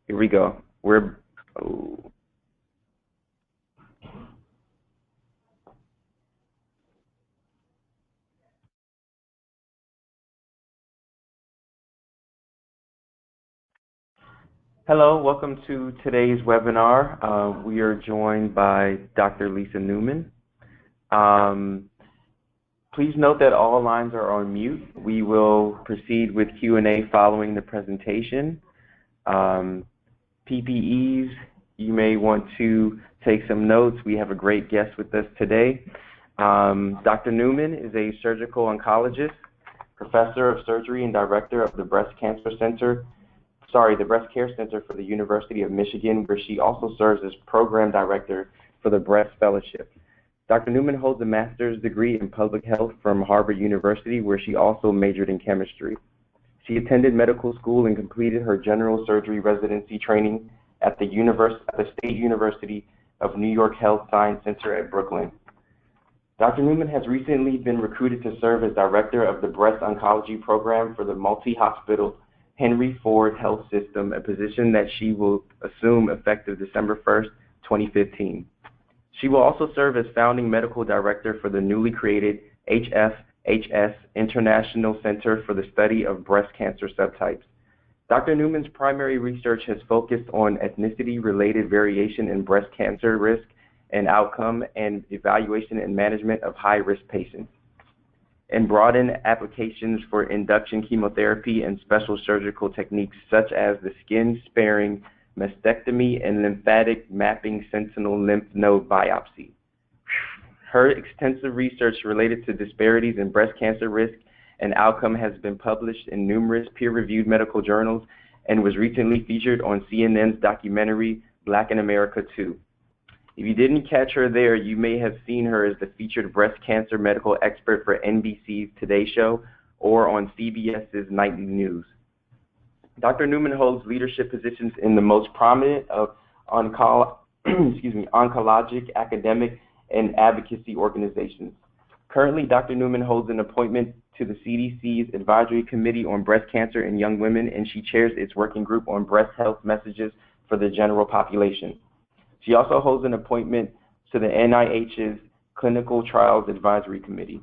Here we go. Oh. Hello, welcome to today's webinar. We are joined by Dr. Lisa Newman. Please note that all lines are on mute. We will proceed with Q&A following the presentation. PPEs, you may want to take some notes. We have a great guest with us today. Dr. Newman is a surgical oncologist, professor of surgery and director of the Breast Care Center for the University of Michigan, where she also serves as program director for the Breast Fellowship. Dr. Newman holds a master's degree in public health from Harvard University, where she also majored in chemistry. She attended medical school and completed her general surgery residency training at the State University of New York Health Science Center at Brooklyn. Dr. Newman has recently been recruited to serve as director of the breast oncology program for the multi-hospital Henry Ford Health System, a position that she will assume effective December 1st, 2015. She will also serve as founding medical director for the newly created HFHS International Center for the Study of Breast Cancer Subtypes. Dr. Newman's primary research has focused on ethnicity-related variation in breast cancer risk and outcome and evaluation and management of high-risk patients, and broaden applications for induction chemotherapy and special surgical techniques such as the skin-sparing mastectomy and lymphatic mapping sentinel lymph node biopsy. Her extensive research related to disparities in breast cancer risk and outcome has been published in numerous peer-reviewed medical journals and was recently featured on CNN's documentary Black in America 2. If you didn't catch her there, you may have seen her as the featured breast cancer medical expert for NBC's Today Show or on CBS's Nightly News. Dr. Newman holds leadership positions in the most prominent of oncologic, academic, and advocacy organizations. Currently, Dr. Newman holds an appointment to the CDC's Advisory Committee on Breast Cancer in Young Women, and she chairs its working group on breast health messages for the general population. She also holds an appointment to the NIH's Clinical Trials Advisory Committee.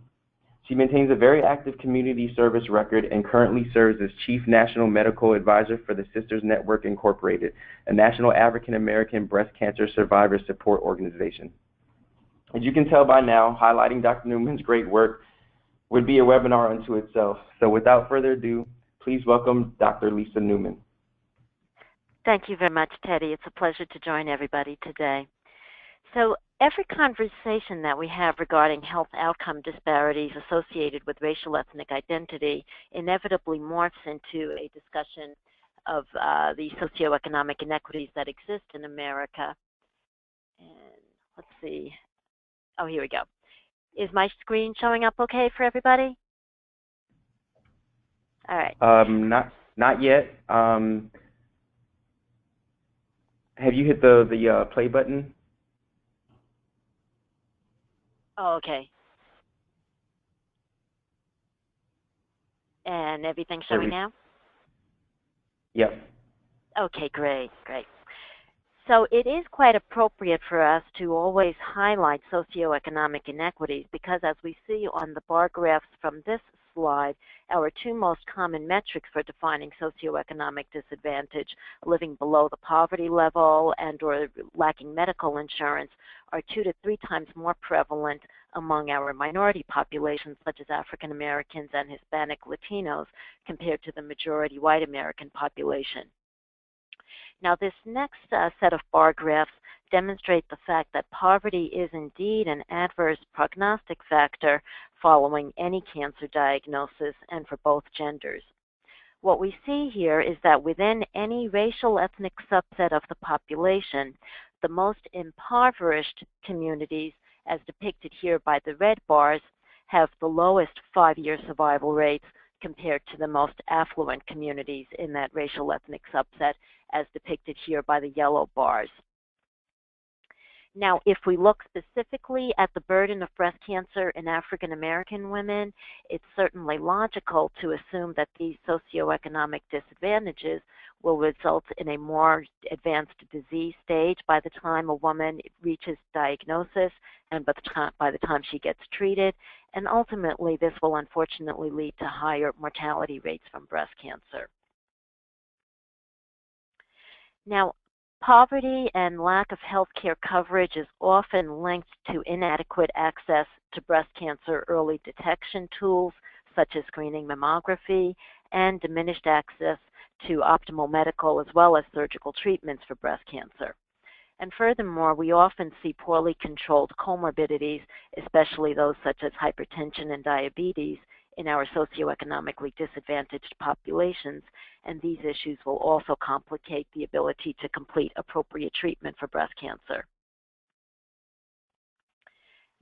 She maintains a very active community service record and currently serves as Chief National Medical Advisor for the Sisters Network Incorporated, a national African American breast cancer survivor support organization. As you can tell by now, highlighting Dr. Newman's great work would be a webinar unto itself. So without further ado, please welcome Dr. Lisa Newman. Thank you very much, Teddy. It's a pleasure to join everybody today. So every conversation that we have regarding health outcome disparities associated with racial ethnic identity inevitably morphs into a discussion of the socioeconomic inequities that exist in America. And let's see. Oh, here we go. Is my screen showing up okay for everybody? All right. Not yet. Have you hit the play button? Oh, okay. And everything's showing now? Yep. Okay, great. So it is quite appropriate for us to always highlight socioeconomic inequities because, as we see on the bar graphs from this slide, our two most common metrics for defining socioeconomic disadvantage, living below the poverty level and or lacking medical insurance, are 2 to 3 times more prevalent among our minority populations, such as African Americans and Hispanic Latinos, compared to the majority white American population. Now, this next set of bar graphs demonstrate the fact that poverty is indeed an adverse prognostic factor following any cancer diagnosis and for both genders. What we see here is that within any racial ethnic subset of the population, the most impoverished communities, as depicted here by the red bars, have the lowest 5-year survival rates compared to the most affluent communities in that racial ethnic subset, as depicted here by the yellow bars. Now, if we look specifically at the burden of breast cancer in African American women, it's certainly logical to assume that these socioeconomic disadvantages will result in a more advanced disease stage by the time a woman reaches diagnosis and by the time she gets treated. And ultimately, this will unfortunately lead to higher mortality rates from breast cancer. Now, poverty and lack of health care coverage is often linked to inadequate access to breast cancer early detection tools, such as screening mammography, and diminished access to optimal medical as well as surgical treatments for breast cancer. And furthermore, we often see poorly controlled comorbidities, especially those such as hypertension and diabetes, in our socioeconomically disadvantaged populations, and these issues will also complicate the ability to complete appropriate treatment for breast cancer.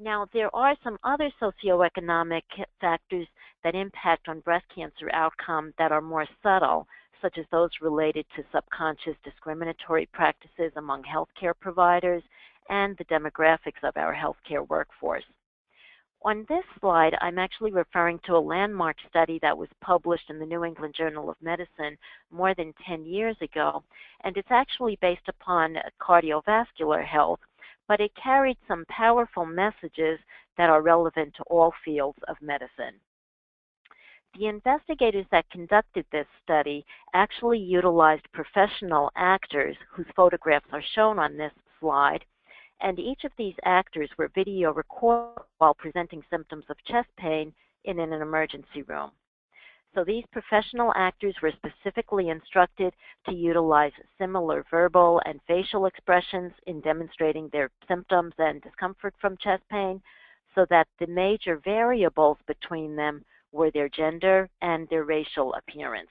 Now, there are some other socioeconomic factors that impact on breast cancer outcome that are more subtle, such as those related to subconscious discriminatory practices among healthcare providers and the demographics of our healthcare workforce. On this slide, I'm actually referring to a landmark study that was published in the New England Journal of Medicine more than 10 years ago, and it's actually based upon cardiovascular health, but it carried some powerful messages that are relevant to all fields of medicine. The investigators that conducted this study actually utilized professional actors whose photographs are shown on this slide, and each of these actors were video recorded while presenting symptoms of chest pain in an emergency room. So these professional actors were specifically instructed to utilize similar verbal and facial expressions in demonstrating their symptoms and discomfort from chest pain, so that the major variables between them were their gender and their racial appearance.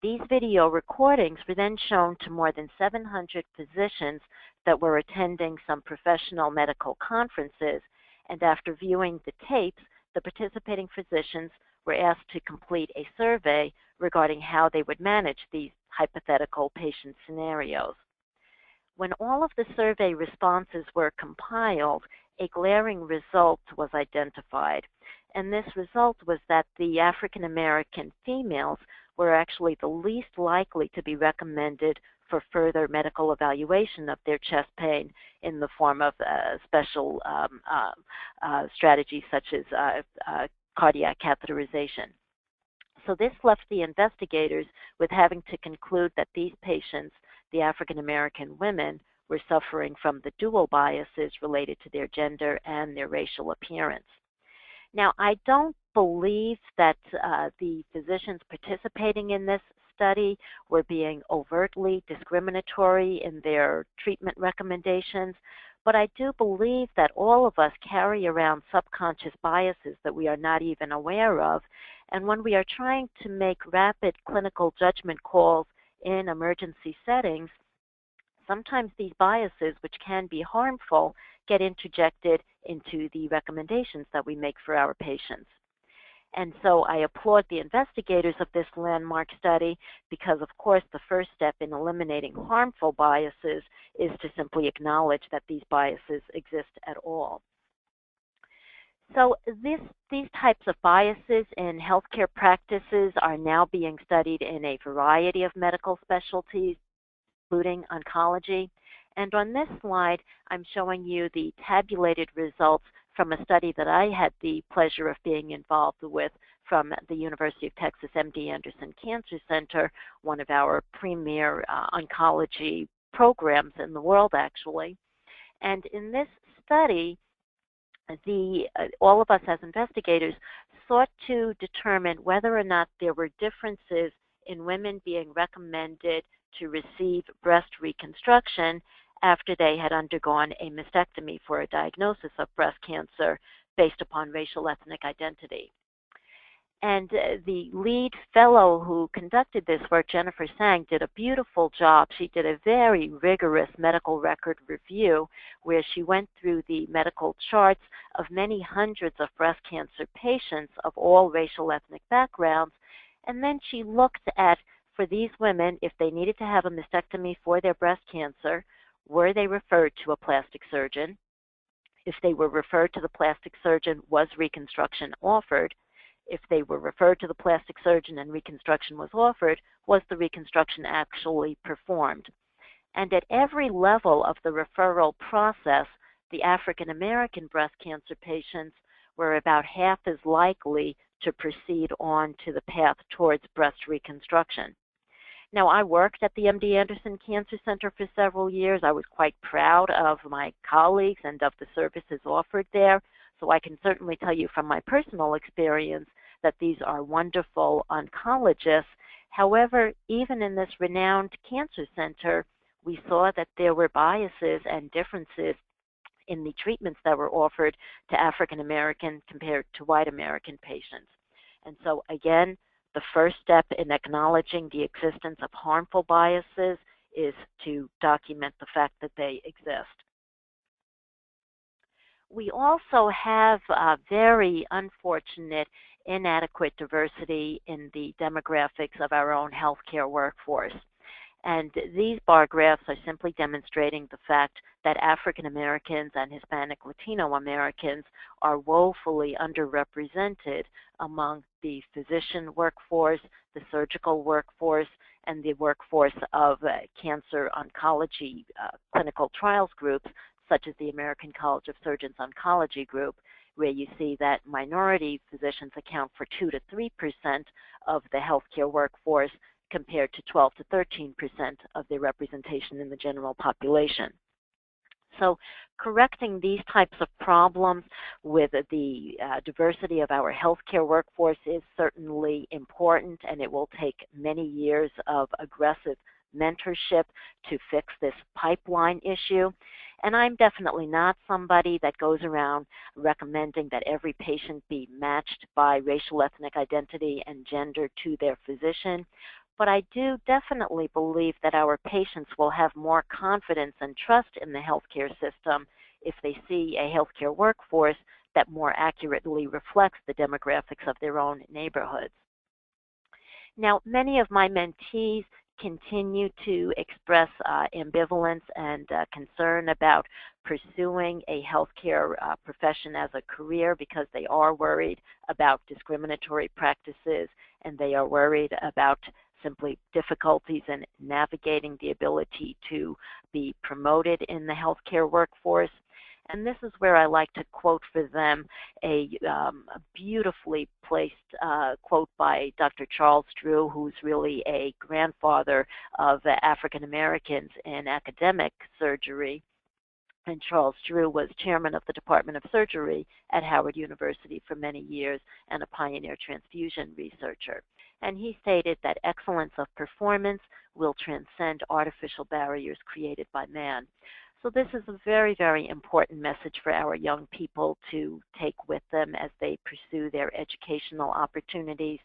These video recordings were then shown to more than 700 physicians that were attending some professional medical conferences, and after viewing the tapes, the participating physicians were asked to complete a survey regarding how they would manage these hypothetical patient scenarios. When all of the survey responses were compiled, a glaring result was identified, and this result was that the African American females were actually the least likely to be recommended for further medical evaluation of their chest pain in the form of special strategies such as cardiac catheterization. So this left the investigators with having to conclude that these patients, the African American women, were suffering from the dual biases related to their gender and their racial appearance. Now, I don't believe that the physicians participating in this study were being overtly discriminatory in their treatment recommendations, but I do believe that all of us carry around subconscious biases that we are not even aware of, and when we are trying to make rapid clinical judgment calls in emergency settings, sometimes these biases, which can be harmful, get interjected into the recommendations that we make for our patients. And so I applaud the investigators of this landmark study because, of course, the first step in eliminating harmful biases is to simply acknowledge that these biases exist at all. So these types of biases in healthcare practices are now being studied in a variety of medical specialties, including oncology. And on this slide, I'm showing you the tabulated results from a study that I had the pleasure of being involved with from the University of Texas MD Anderson Cancer Center, one of our premier oncology programs in the world, actually. And in this study, all of us as investigators sought to determine whether or not there were differences in women being recommended to receive breast reconstruction after they had undergone a mastectomy for a diagnosis of breast cancer based upon racial ethnic identity. And the lead fellow who conducted this work, Jennifer Sang, did a beautiful job. She did a very rigorous medical record review where she went through the medical charts of many hundreds of breast cancer patients of all racial ethnic backgrounds, and then she looked at, for these women, if they needed to have a mastectomy for their breast cancer, were they referred to a plastic surgeon? If they were referred to the plastic surgeon, was reconstruction offered? If they were referred to the plastic surgeon and reconstruction was offered, was the reconstruction actually performed? And at every level of the referral process, the African American breast cancer patients were about half as likely to proceed on to the path towards breast reconstruction. Now, I worked at the MD Anderson Cancer Center for several years. I was quite proud of my colleagues and of the services offered there. So I can certainly tell you from my personal experience that these are wonderful oncologists. However, even in this renowned cancer center, we saw that there were biases and differences in the treatments that were offered to African American compared to white American patients. And so again, the first step in acknowledging the existence of harmful biases is to document the fact that they exist. We also have very unfortunate, inadequate diversity in the demographics of our own healthcare workforce. And these bar graphs are simply demonstrating the fact that African Americans and Hispanic Latino Americans are woefully underrepresented among the physician workforce, the surgical workforce, and the workforce of cancer oncology clinical trials groups, such as the American College of Surgeons Oncology Group, where you see that minority physicians account for 2 to 3% of the healthcare workforce, compared to 12 to 13% of their representation in the general population. So correcting these types of problems with the diversity of our healthcare workforce is certainly important, and it will take many years of aggressive mentorship to fix this pipeline issue. And I'm definitely not somebody that goes around recommending that every patient be matched by racial, ethnic identity and gender to their physician. But I do definitely believe that our patients will have more confidence and trust in the healthcare system if they see a healthcare workforce that more accurately reflects the demographics of their own neighborhoods. Now, many of my mentees continue to express ambivalence and concern about pursuing a healthcare profession as a career because they are worried about discriminatory practices and they are worried about simply difficulties in navigating the ability to be promoted in the healthcare workforce. And this is where I like to quote for them a beautifully placed quote by Dr. Charles Drew, who's really a grandfather of African Americans in academic surgery. And Charles Drew was chairman of the Department of Surgery at Howard University for many years and a pioneer transfusion researcher. And he stated that excellence of performance will transcend artificial barriers created by man. So this is a very, very important message for our young people to take with them as they pursue their educational opportunities.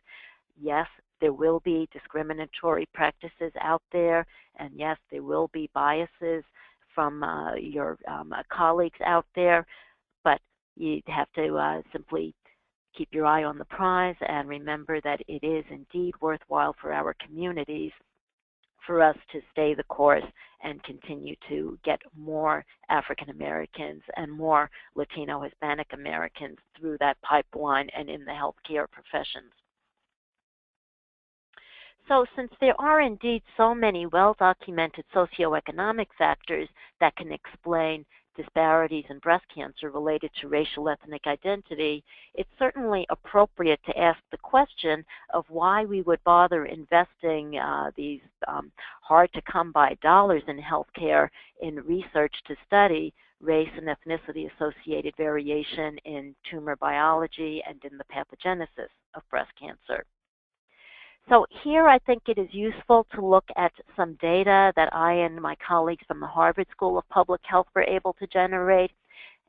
Yes, there will be discriminatory practices out there, and yes, there will be biases from your colleagues out there, but you have to simply keep your eye on the prize and remember that it is indeed worthwhile for our communities for us to stay the course and continue to get more African Americans and more Latino Hispanic Americans through that pipeline and in the healthcare professions. So since there are indeed so many well-documented socioeconomic factors that can explain disparities in breast cancer related to racial ethnic identity, it's certainly appropriate to ask the question of why we would bother investing these hard-to-come-by dollars in healthcare in research to study race and ethnicity-associated variation in tumor biology and in the pathogenesis of breast cancer. So here I think it is useful to look at some data that I and my colleagues from the Harvard School of Public Health were able to generate.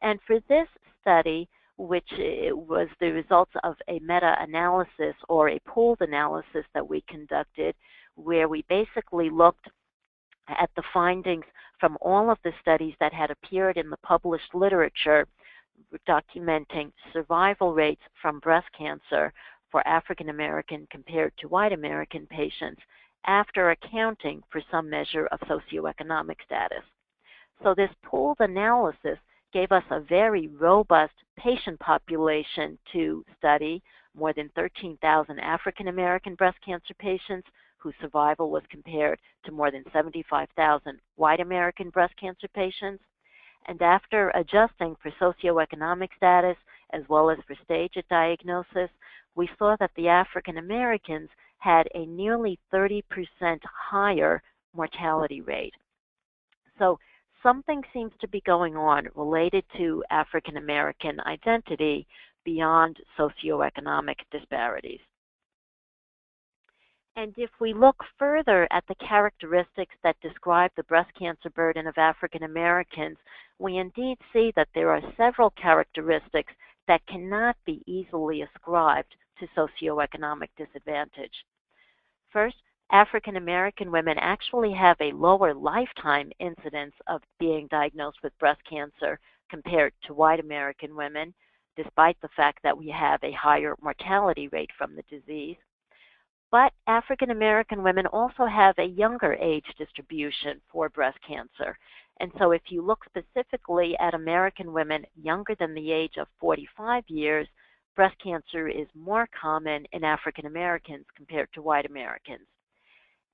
And for this study, which was the results of a meta-analysis or a pooled analysis that we conducted, where we basically looked at the findings from all of the studies that had appeared in the published literature documenting survival rates from breast cancer for African American compared to white American patients after accounting for some measure of socioeconomic status. So this pooled analysis gave us a very robust patient population to study, more than 13,000 African American breast cancer patients whose survival was compared to more than 75,000 white American breast cancer patients. And after adjusting for socioeconomic status as well as for stage of diagnosis, we saw that the African Americans had a nearly 30% higher mortality rate. So something seems to be going on related to African American identity beyond socioeconomic disparities. And if we look further at the characteristics that describe the breast cancer burden of African Americans, we indeed see that there are several characteristics that cannot be easily ascribed to socioeconomic disadvantage. First, African American women actually have a lower lifetime incidence of being diagnosed with breast cancer compared to white American women, despite the fact that we have a higher mortality rate from the disease. But African American women also have a younger age distribution for breast cancer. And so if you look specifically at American women younger than the age of 45 years, breast cancer is more common in African Americans compared to white Americans.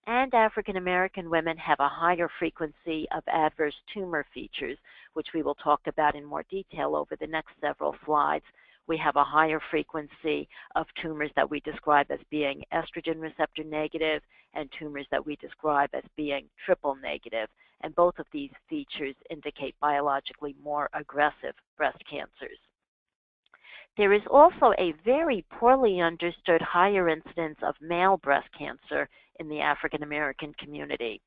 And African American women have a higher frequency of adverse tumor features, which we will talk about in more detail over the next several slides. We have a higher frequency of tumors that we describe as being estrogen receptor negative and tumors that we describe as being triple negative. And both of these features indicate biologically more aggressive breast cancers. There is also a very poorly understood higher incidence of male breast cancer in the African American community.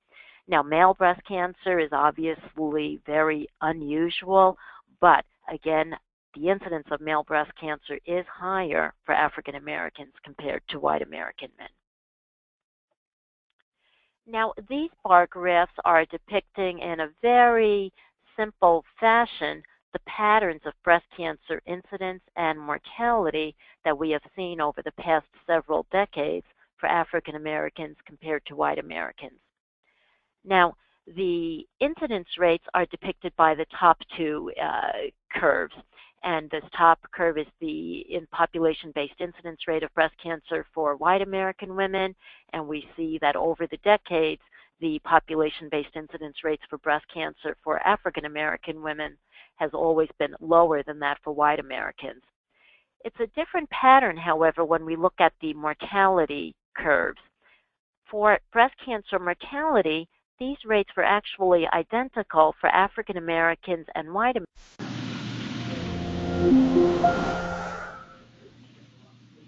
Now, male breast cancer is obviously very unusual, but again, the incidence of male breast cancer is higher for African Americans compared to white American men. Now, these bar graphs are depicting in a very simple fashion the patterns of breast cancer incidence and mortality that we have seen over the past several decades for African Americans compared to white Americans. Now, the incidence rates are depicted by the top two curves. And this top curve is the population-based incidence rate of breast cancer for white American women. And we see that over the decades, the population-based incidence rates for breast cancer for African American women has always been lower than that for white Americans. It's a different pattern, however, when we look at the mortality curves. For breast cancer mortality, these rates were actually identical for African Americans and white Americans.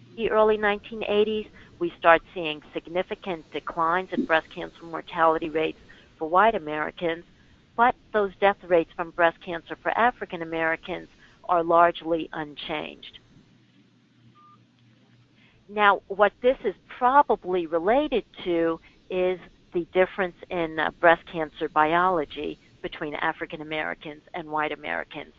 In the early 1980s, we start seeing significant declines in breast cancer mortality rates for white Americans, but those death rates from breast cancer for African Americans are largely unchanged. Now, what this is probably related to is the difference in breast cancer biology between African Americans and white Americans.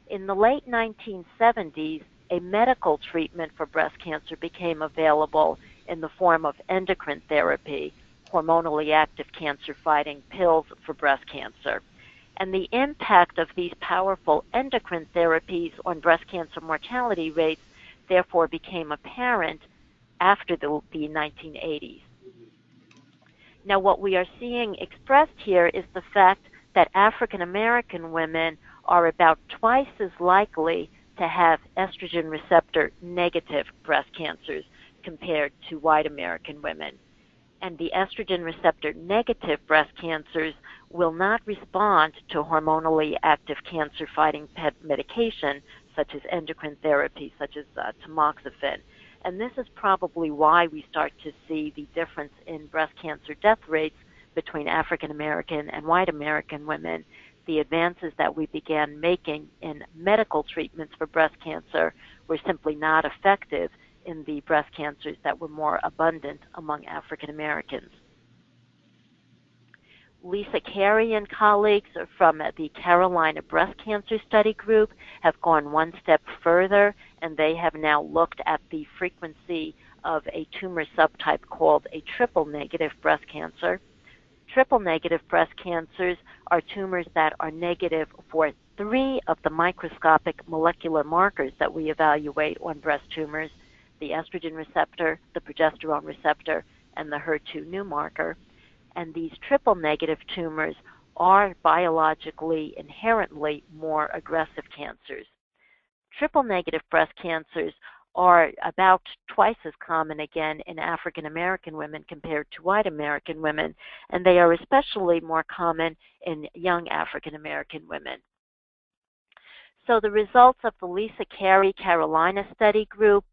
In the late 1970s, a medical treatment for breast cancer became available in the form of endocrine therapy, hormonally active cancer-fighting pills for breast cancer. And the impact of these powerful endocrine therapies on breast cancer mortality rates therefore became apparent after the 1980s. Now, what we are seeing expressed here is the fact that African American women are about twice as likely to have estrogen receptor negative breast cancers compared to white American women. And the estrogen receptor negative breast cancers will not respond to hormonally active cancer fighting medication such as endocrine therapy, such as tamoxifen. And this is probably why we start to see the difference in breast cancer death rates between African American and white American women. The advances that we began making in medical treatments for breast cancer were simply not effective in the breast cancers that were more abundant among African Americans. Lisa Carey and colleagues from the Carolina Breast Cancer Study Group have gone one step further, and they have now looked at the frequency of a tumor subtype called a triple negative breast cancer. triple negative breast cancers are tumors that are negative for 3 of the microscopic molecular markers that we evaluate on breast tumors: the estrogen receptor, the progesterone receptor, and the HER2/neu marker. And these triple negative tumors are biologically inherently more aggressive cancers. Triple negative breast cancers are about twice as common again in African American women compared to white American women, and they are especially more common in young African American women. So the results of the Lisa Carey Carolina study group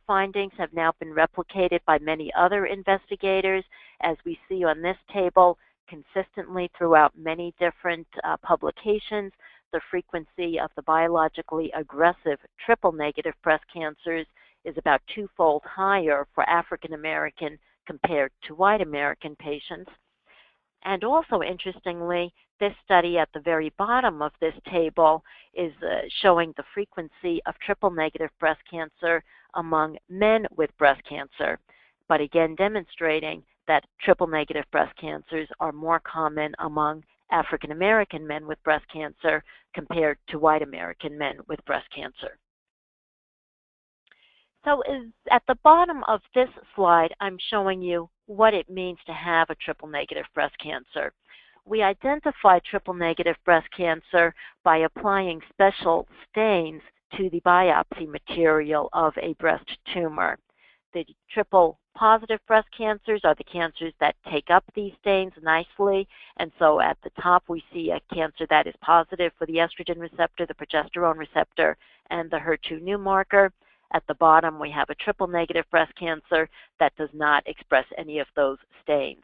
findings have now been replicated by many other investigators, as we see on this table, consistently throughout many different publications. The frequency of the biologically aggressive triple negative breast cancers is about 2-fold higher for African American compared to white American patients. And also, interestingly, this study at the very bottom of this table is showing the frequency of triple negative breast cancer among men with breast cancer, but again demonstrating that triple negative breast cancers are more common among African American men with breast cancer compared to white American men with breast cancer. So at the bottom of this slide, I'm showing you what it means to have a triple negative breast cancer. We identify triple negative breast cancer by applying special stains to the biopsy material of a breast tumor. The triple positive breast cancers are the cancers that take up these stains nicely, and so at the top we see a cancer that is positive for the estrogen receptor, the progesterone receptor, and the HER2/neu marker. At the bottom we have a triple negative breast cancer that does not express any of those stains.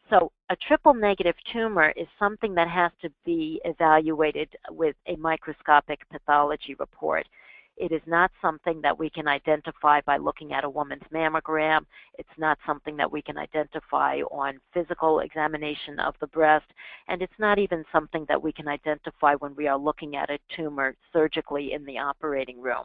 So a triple negative tumor is something that has to be evaluated with a microscopic pathology report. It is not something that we can identify by looking at a woman's mammogram. It's not something that we can identify on physical examination of the breast, and it's not even something that we can identify when we are looking at a tumor surgically in the operating room.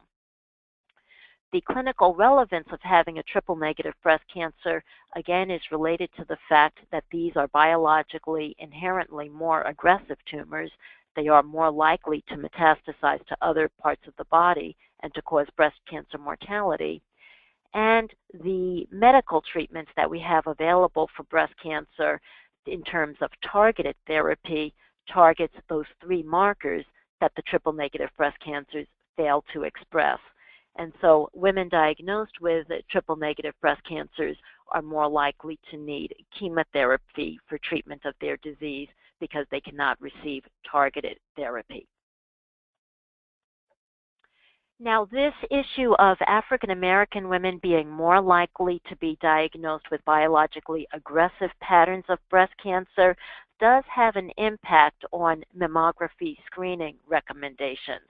The clinical relevance of having a triple negative breast cancer, again, is related to the fact that these are biologically inherently more aggressive tumors. They are more likely to metastasize to other parts of the body and to cause breast cancer mortality. And the medical treatments that we have available for breast cancer in terms of targeted therapy targets those 3 markers that the triple negative breast cancers fail to express. And so women diagnosed with triple negative breast cancers are more likely to need chemotherapy for treatment of their disease because they cannot receive targeted therapy. Now, this issue of African American women being more likely to be diagnosed with biologically aggressive patterns of breast cancer does have an impact on mammography screening recommendations.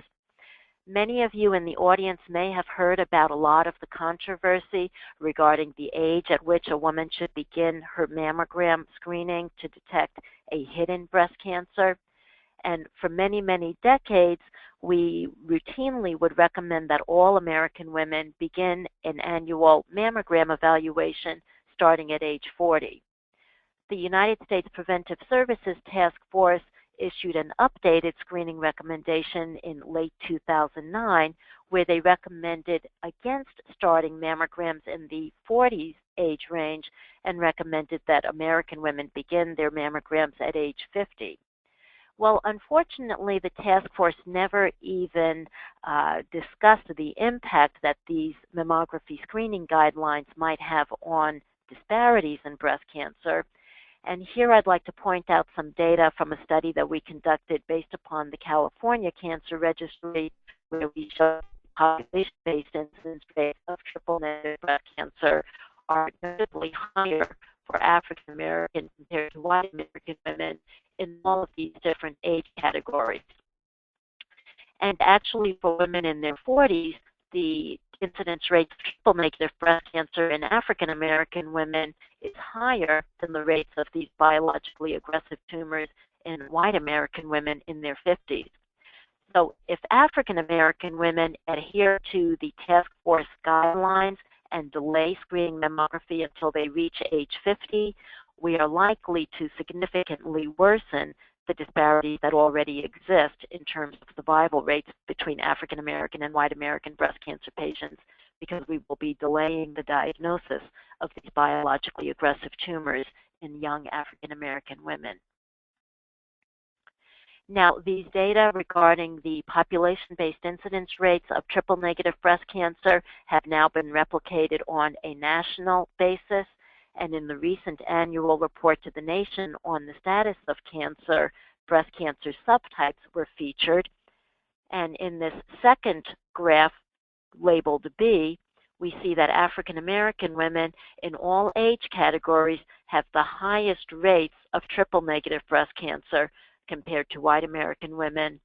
Many of you in the audience may have heard about a lot of the controversy regarding the age at which a woman should begin her mammogram screening to detect a hidden breast cancer. And for many, many decades, we routinely would recommend that all American women begin an annual mammogram evaluation starting at age 40. The United States Preventive Services Task Force issued an updated screening recommendation in late 2009 where they recommended against starting mammograms in the 40s age range and recommended that American women begin their mammograms at age 50. Well, unfortunately, the task force never even discussed the impact that these mammography screening guidelines might have on disparities in breast cancer. And here I'd like to point out some data from a study that we conducted based upon the California Cancer Registry, where we showed population-based incidence rates of triple-negative breast cancer are notably higher for African American compared to white American women in all of these different age categories. And actually, for women in their 40s, the incidence rate of triple-negative breast cancer in African American women is higher than the rates of these biologically aggressive tumors in white American women in their 50s. So if African American women adhere to the task force guidelines and delay screening mammography until they reach age 50, we are likely to significantly worsen the disparities that already exist in terms of survival rates between African American and white American breast cancer patients, because we will be delaying the diagnosis of these biologically aggressive tumors in young African American women. Now, these data regarding the population-based incidence rates of triple-negative breast cancer have now been replicated on a national basis, and in the recent annual report to the nation on the status of cancer, breast cancer subtypes were featured. And in this second graph labeled B, we see that African American women in all age categories have the highest rates of triple-negative breast cancer compared to white American women,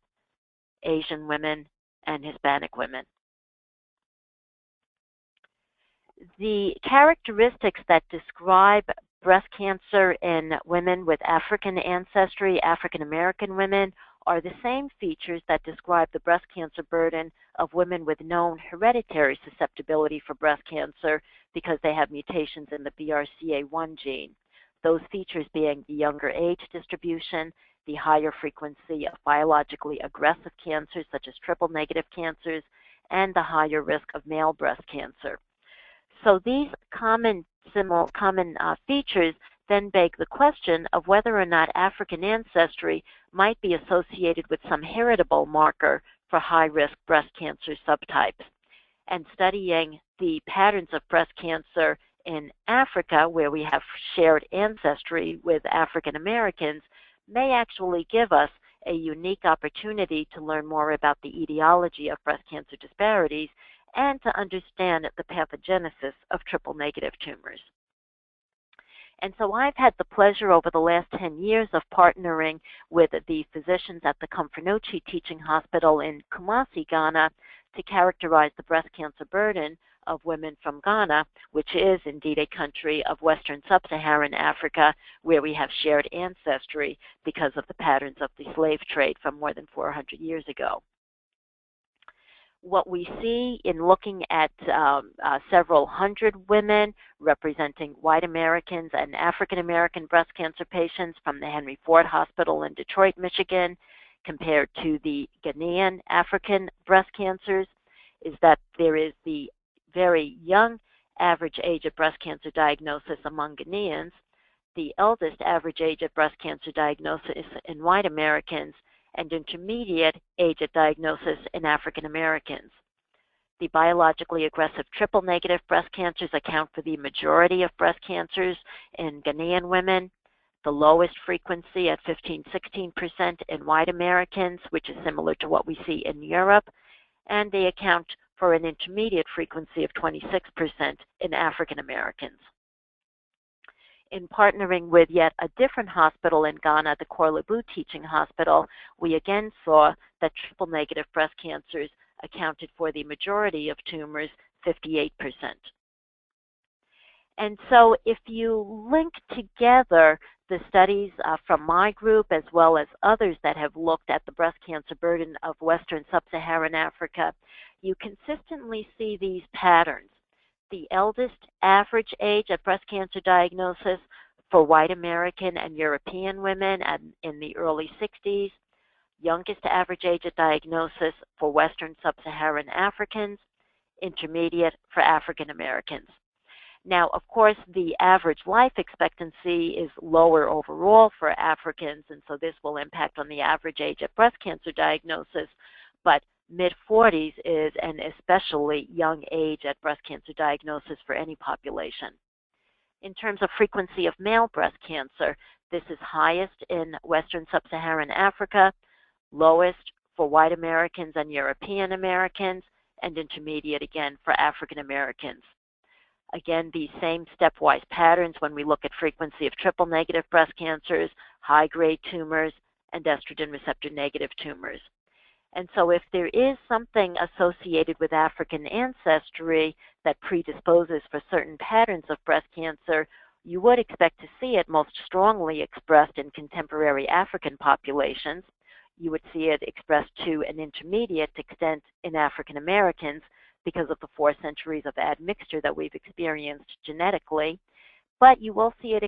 Asian women, and Hispanic women. The characteristics that describe breast cancer in women with African ancestry, African American women, are the same features that describe the breast cancer burden of women with known hereditary susceptibility for breast cancer because they have mutations in the BRCA1 gene. Those features being the younger age distribution, the higher frequency of biologically aggressive cancers such as triple-negative cancers, and the higher risk of male breast cancer. So these common features then beg the question of whether or not African ancestry might be associated with some heritable marker for high-risk breast cancer subtypes. And studying the patterns of breast cancer in Africa, where we have shared ancestry with African Americans, may actually give us a unique opportunity to learn more about the etiology of breast cancer disparities and to understand the pathogenesis of triple-negative tumors. And so I've had the pleasure over the last 10 years of partnering with the physicians at the Comfort-Nochi Teaching Hospital in Kumasi, Ghana, to characterize the breast cancer burden of women from Ghana, which is indeed a country of Western Sub-Saharan Africa, where we have shared ancestry because of the patterns of the slave trade from more than 400 years ago. What we see in looking at several hundred women representing white Americans and African American breast cancer patients from the Henry Ford Hospital in Detroit, Michigan, compared to the Ghanaian African breast cancers, is that there is the very young average age of breast cancer diagnosis among Ghanaians, the eldest average age of breast cancer diagnosis in white Americans, and intermediate age at diagnosis in African Americans. The biologically aggressive triple-negative breast cancers account for the majority of breast cancers in Ghanaian women, the lowest frequency at 15–16% in white Americans, which is similar to what we see in Europe, and they account for an intermediate frequency of 26% in African Americans. In partnering with yet a different hospital in Ghana, the Korle-Bu Teaching Hospital, we again saw that triple-negative breast cancers accounted for the majority of tumors, 58%. And so if you link together the studies from my group as well as others that have looked at the breast cancer burden of Western Sub-Saharan Africa, you consistently see these patterns. The eldest average age at breast cancer diagnosis for white American and European women in the early 60s, youngest average age at diagnosis for Western Sub-Saharan Africans, intermediate for African Americans. Now, of course, the average life expectancy is lower overall for Africans, and so this will impact on the average age at breast cancer diagnosis, but mid-40s is an especially young age at breast cancer diagnosis for any population. In terms of frequency of male breast cancer, this is highest in Western Sub-Saharan Africa, lowest for white Americans and European Americans, and intermediate again for African Americans. Again, these same stepwise patterns when we look at frequency of triple-negative breast cancers, high-grade tumors, and estrogen receptor-negative tumors. And so if there is something associated with African ancestry that predisposes for certain patterns of breast cancer, you would expect to see it most strongly expressed in contemporary African populations. You would see it expressed to an intermediate extent in African Americans because of the 4 centuries of admixture that we've experienced genetically. but you will see it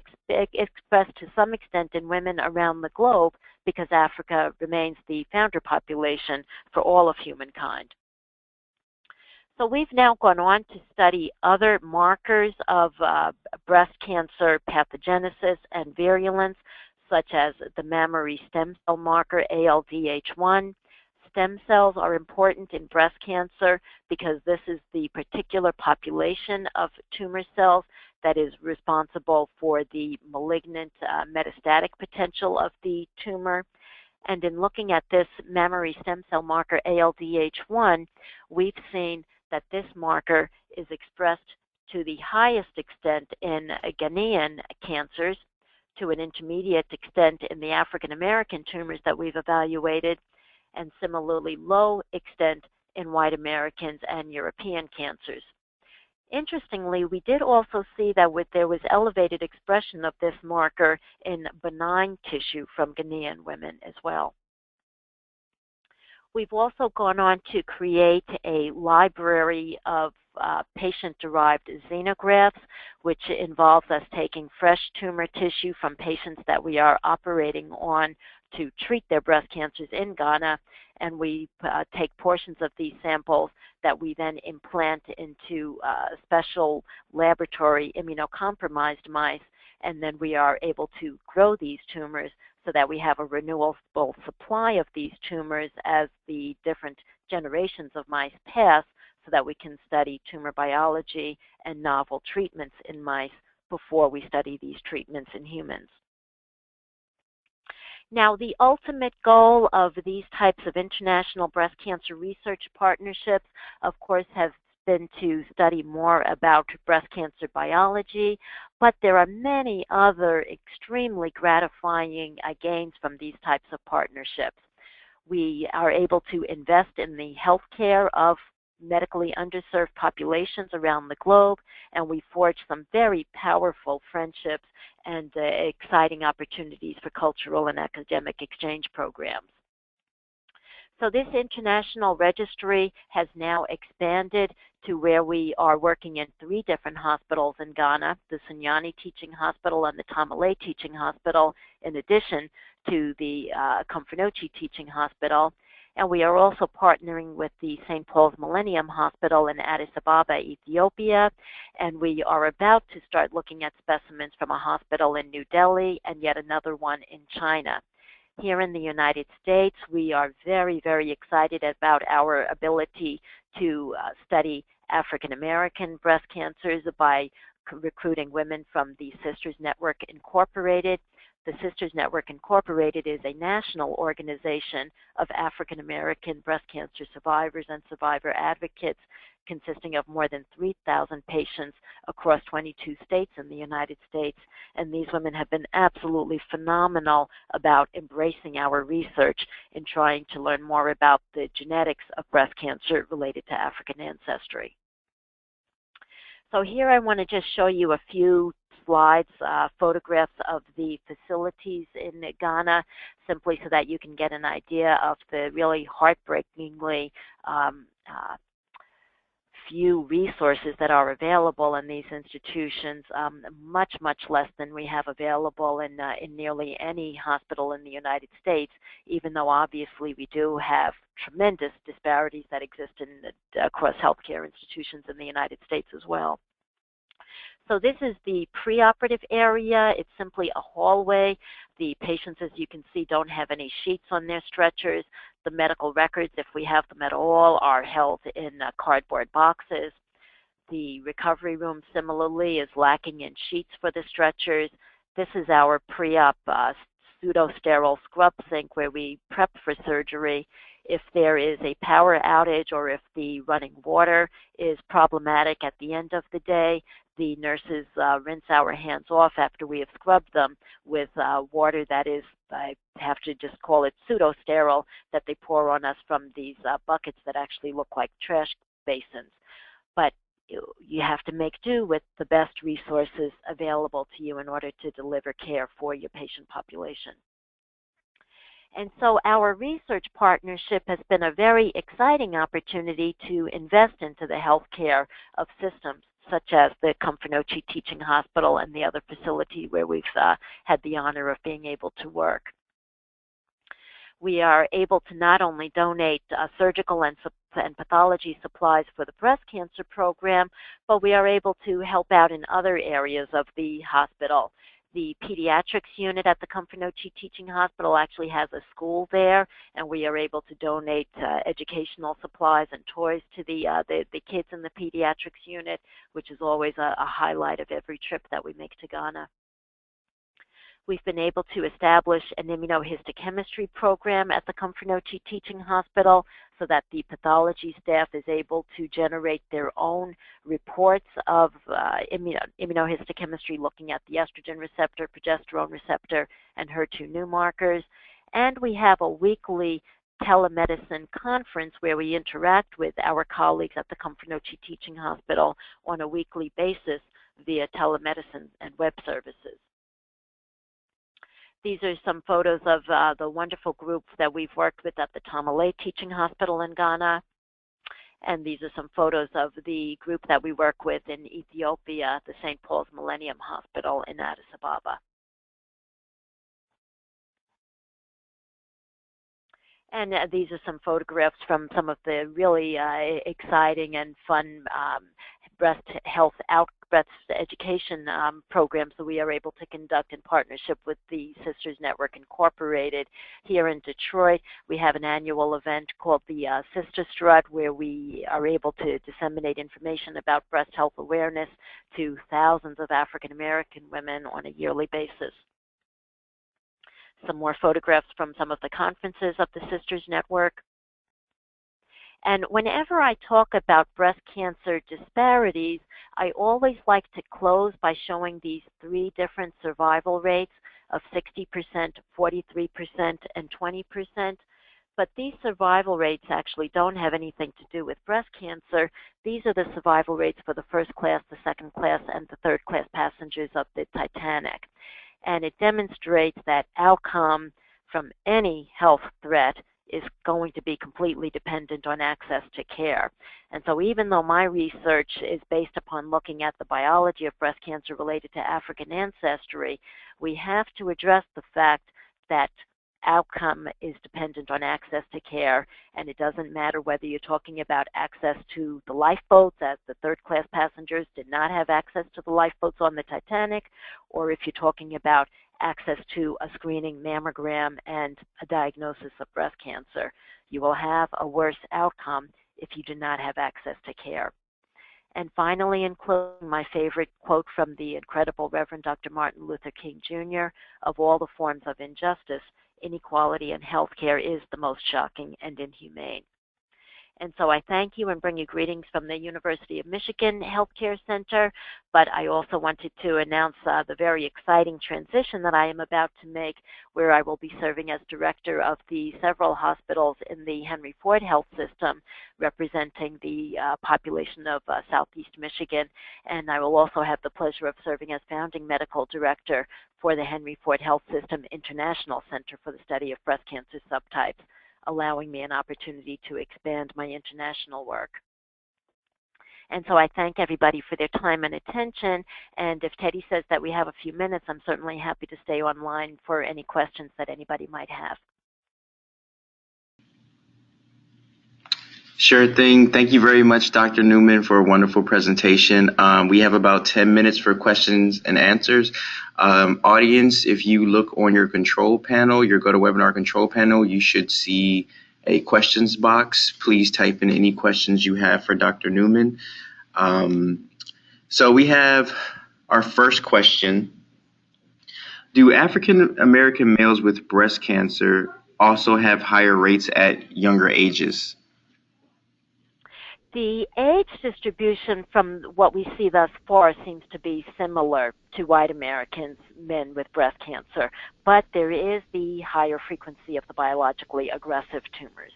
expressed to some extent in women around the globe because Africa remains the founder population for all of humankind. So we've now gone on to study other markers of breast cancer pathogenesis and virulence, such as the mammary stem cell marker, ALDH1. Stem cells are important in breast cancer because this is the particular population of tumor cells that is responsible for the malignant metastatic potential of the tumor. And in looking at this mammary stem cell marker, ALDH1, we've seen that this marker is expressed to the highest extent in Ghanaian cancers, to an intermediate extent in the African American tumors that we've evaluated, and similarly low extent in white Americans and European cancers. Interestingly, we did also see that there was elevated expression of this marker in benign tissue from Ghanaian women as well. We've also gone on to create a library of patient-derived xenografts, which involves us taking fresh tumor tissue from patients that we are operating on to treat their breast cancers in Ghana, and we take portions of these samples that we then implant into special laboratory immunocompromised mice, and then we are able to grow these tumors so that we have a renewable supply of these tumors as the different generations of mice pass, so that we can study tumor biology and novel treatments in mice before we study these treatments in humans. Now, the ultimate goal of these types of international breast cancer research partnerships, of course, has been to study more about breast cancer biology, but there are many other extremely gratifying gains from these types of partnerships. We are able to invest in the healthcare of medically underserved populations around the globe, and we forge some very powerful friendships and exciting opportunities for cultural and academic exchange programs. So this international registry has now expanded to where we are working in 3 different hospitals in Ghana, the Sunyani Teaching Hospital and the Tamale Teaching Hospital, in addition to the Komfenochi Teaching Hospital. And we are also partnering with the St. Paul's Millennium Hospital in Addis Ababa, Ethiopia. And we are about to start looking at specimens from a hospital in New Delhi and yet another one in China. Here in the United States, we are very, very excited about our ability to study African American breast cancers by recruiting women from the Sisters Network Incorporated. The Sisters Network Incorporated is a national organization of African American breast cancer survivors and survivor advocates, consisting of more than 3,000 patients across 22 states in the United States. And these women have been absolutely phenomenal about embracing our research and trying to learn more about the genetics of breast cancer related to African ancestry. So here I want to just show you a few slides, photographs of the facilities in Ghana, simply so that you can get an idea of the really heartbreakingly few resources that are available in these institutions, much, much less than we have available in nearly any hospital in the United States, even though obviously we do have tremendous disparities that exist across healthcare institutions in the United States as well. So this is the preoperative area. It's simply a hallway. The patients, as you can see, don't have any sheets on their stretchers. The medical records, if we have them at all, are held in cardboard boxes. The recovery room, similarly, is lacking in sheets for the stretchers. This is our pre-op pseudo-sterile scrub sink where we prep for surgery. If there is a power outage or if the running water is problematic at the end of the day, the nurses rinse our hands off after we have scrubbed them with water that is, I have to just call it pseudo-sterile, that they pour on us from these buckets that actually look like trash basins. But you have to make do with the best resources available to you in order to deliver care for your patient population. And so our research partnership has been a very exciting opportunity to invest into the healthcare of systems such as the Comfort Teaching Hospital and the other facility where we've had the honor of being able to work. We are able to not only donate surgical and pathology supplies for the breast cancer program, but we are able to help out in other areas of the hospital. The pediatrics unit at the Comfort Teaching Hospital actually has a school there, and we are able to donate educational supplies and toys to the kids in the pediatrics unit, which is always a highlight of every trip that we make to Ghana. We've been able to establish an immunohistochemistry program at the Comfort Teaching Hospital so that the pathology staff is able to generate their own reports of immunohistochemistry looking at the estrogen receptor, progesterone receptor, and HER2 new markers. And we have a weekly telemedicine conference where we interact with our colleagues at the Comfort Teaching Hospital on a weekly basis via telemedicine and web services. These are some photos of the wonderful group that we've worked with at the Tamale Teaching Hospital in Ghana. And these are some photos of the group that we work with in Ethiopia, the St. Paul's Millennium Hospital in Addis Ababa. And these are some photographs from some of the really exciting and fun breast education programs that we are able to conduct in partnership with the Sisters Network Incorporated here in Detroit. We have an annual event called the Sister Strut, where we are able to disseminate information about breast health awareness to thousands of African American women on a yearly basis. Some more photographs from some of the conferences of the Sisters Network. And whenever I talk about breast cancer disparities, I always like to close by showing these three different survival rates of 60%, 43%, and 20%. But these survival rates actually don't have anything to do with breast cancer. These are the survival rates for the first class, the second class, and the third class passengers of the Titanic. And it demonstrates that outcome from any health threat is going to be completely dependent on access to care. And so even though my research is based upon looking at the biology of breast cancer related to African ancestry, we have to address the fact that outcome is dependent on access to care, and it doesn't matter whether you're talking about access to the lifeboats, as the third-class passengers did not have access to the lifeboats on the Titanic, or if you're talking about access to a screening mammogram and a diagnosis of breast cancer. You will have a worse outcome if you do not have access to care. And finally, in closing, my favorite quote from the incredible Reverend Dr. Martin Luther King Jr., of all the forms of injustice, inequality in healthcare is the most shocking and inhumane. And so I thank you and bring you greetings from the University of Michigan Healthcare Center, but I also wanted to announce the very exciting transition that I am about to make, where I will be serving as director of the several hospitals in the Henry Ford Health System, representing the population of Southeast Michigan, and I will also have the pleasure of serving as founding medical director for the Henry Ford Health System International Center for the Study of Breast Cancer Subtypes, allowing me an opportunity to expand my international work. And so I thank everybody for their time and attention, and if Teddy says that we have a few minutes, I'm certainly happy to stay online for any questions that anybody might have. Sure thing. Thank you very much, Dr. Newman, for a wonderful presentation. We have about 10 minutes for questions and answers. Audience, if you look on your control panel, your GoToWebinar control panel, you should see a questions box. Please type in any questions you have for Dr. Newman. So we have our first question. Do African American males with breast cancer also have higher rates at younger ages? The age distribution from what we see thus far seems to be similar to white Americans, men with breast cancer, but there is the higher frequency of the biologically aggressive tumors.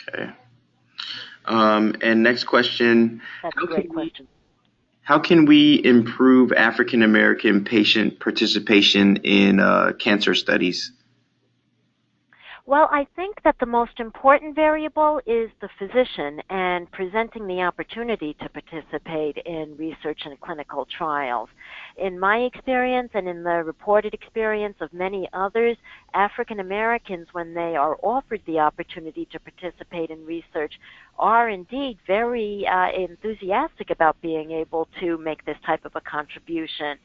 Okay. And next question. That's a great question. How can we improve African American patient participation in cancer studies? Well, I think that the most important variable is the physician and presenting the opportunity to participate in research and clinical trials. In my experience and in the reported experience of many others, African Americans, when they are offered the opportunity to participate in research, are indeed very enthusiastic about being able to make this type of a contribution.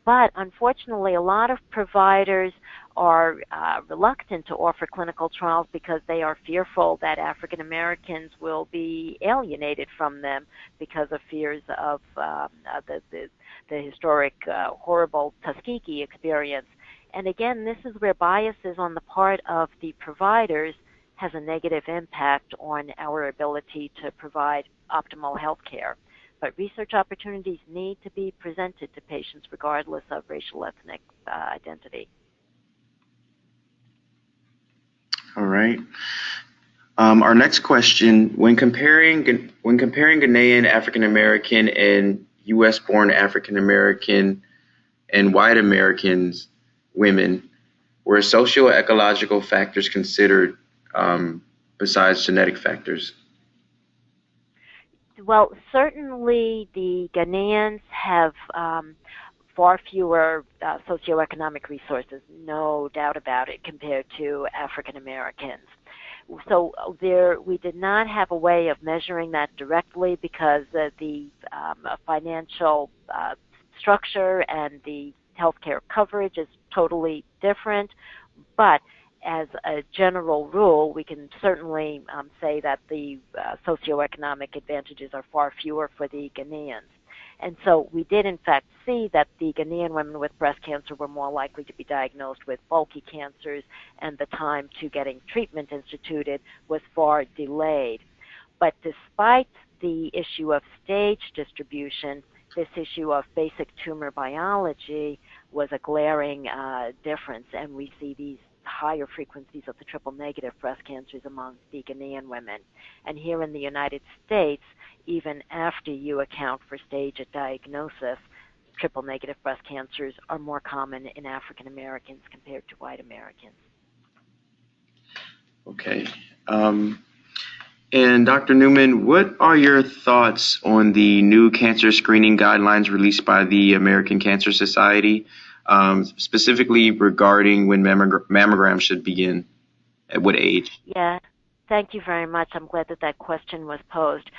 But unfortunately, a lot of providers are reluctant to offer clinical trials because they are fearful that African Americans will be alienated from them because of fears of the historic horrible Tuskegee experience. And again, this is where biases on the part of the providers has a negative impact on our ability to provide optimal health care. But research opportunities need to be presented to patients regardless of racial ethnic identity. All right. Our next question: when comparing Ghanaian African American and U.S. born African American and white Americans women, were socioecological factors considered besides genetic factors? Well, certainly the Ghanaians have far fewer socioeconomic resources, no doubt about it, compared to African Americans. So we did not have a way of measuring that directly because the financial structure and the healthcare coverage is totally different. But as a general rule, we can certainly say that the socioeconomic advantages are far fewer for the Ghanaians. And so we did, in fact, see that the Ghanaian women with breast cancer were more likely to be diagnosed with bulky cancers, and the time to getting treatment instituted was far delayed. But despite the issue of stage distribution, this issue of basic tumor biology was a glaring difference, and we see these higher frequencies of the triple-negative breast cancers among the Ghanaian women. And here in the United States, even after you account for stage at diagnosis, triple-negative breast cancers are more common in African Americans compared to white Americans. Okay. And Dr. Newman, what are your thoughts on the new cancer screening guidelines released by the American Cancer Society, specifically regarding when mammograms should begin, at what age? Yeah, thank you very much. I'm glad that question was posed.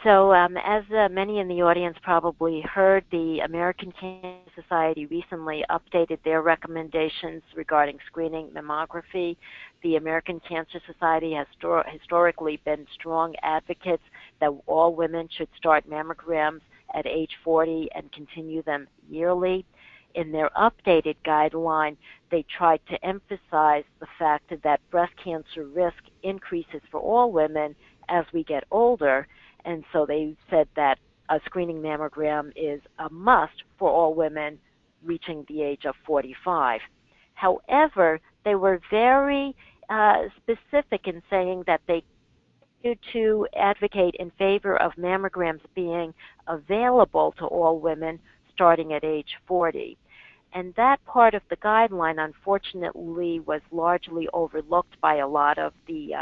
So as many in the audience probably heard, the American Cancer Society recently updated their recommendations regarding screening mammography. The American Cancer Society has historically been strong advocates that all women should start mammograms at age 40 and continue them yearly. In their updated guideline, they tried to emphasize the fact that breast cancer risk increases for all women as we get older, and so they said that a screening mammogram is a must for all women reaching the age of 45. However, they were very specific in saying that they continued to advocate in favor of mammograms being available to all women starting at age 40. And that part of the guideline, unfortunately, was largely overlooked by a lot of the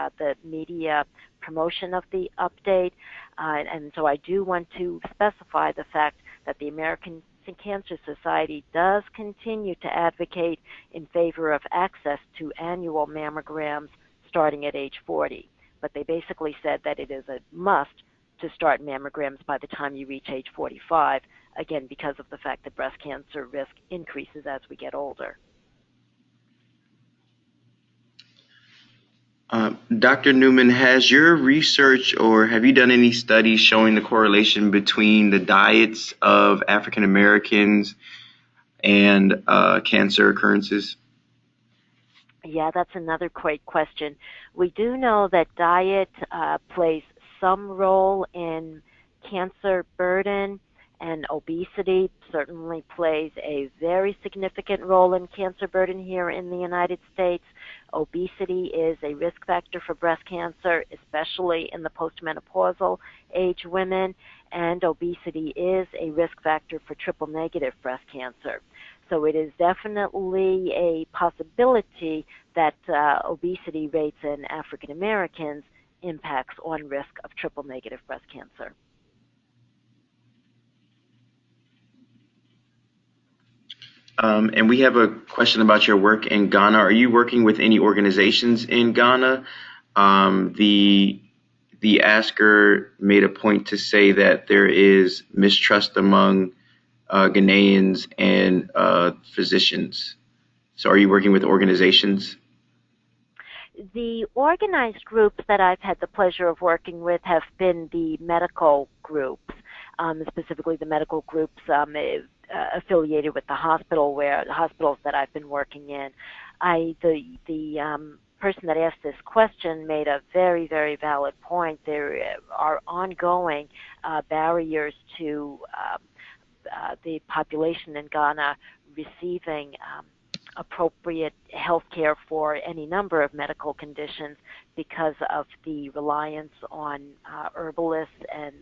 media promotion of the update. And so I do want to specify the fact that the American Cancer Society does continue to advocate in favor of access to annual mammograms starting at age 40. But they basically said that it is a must to start mammograms by the time you reach age 45, again, because of the fact that breast cancer risk increases as we get older. Dr. Newman, has your research or have you done any studies showing the correlation between the diets of African Americans and cancer occurrences? Yeah, that's another great question. We do know that diet plays some role in cancer burden, and obesity certainly plays a very significant role in cancer burden here in the United States. Obesity is a risk factor for breast cancer, especially in the postmenopausal age women, and obesity is a risk factor for triple-negative breast cancer. So it is definitely a possibility that obesity rates in African Americans impacts on risk of triple-negative breast cancer. And we have a question about your work in Ghana. Are you working with any organizations in Ghana? The asker made a point to say that there is mistrust among Ghanaians and physicians. So are you working with organizations? The organized groups that I've had the pleasure of working with have been the medical groups, specifically the medical groups affiliated with the hospitals that I've been working in. The person that asked this question made a very, very valid point. There are ongoing barriers to the population in Ghana receiving appropriate health care for any number of medical conditions because of the reliance on herbalists and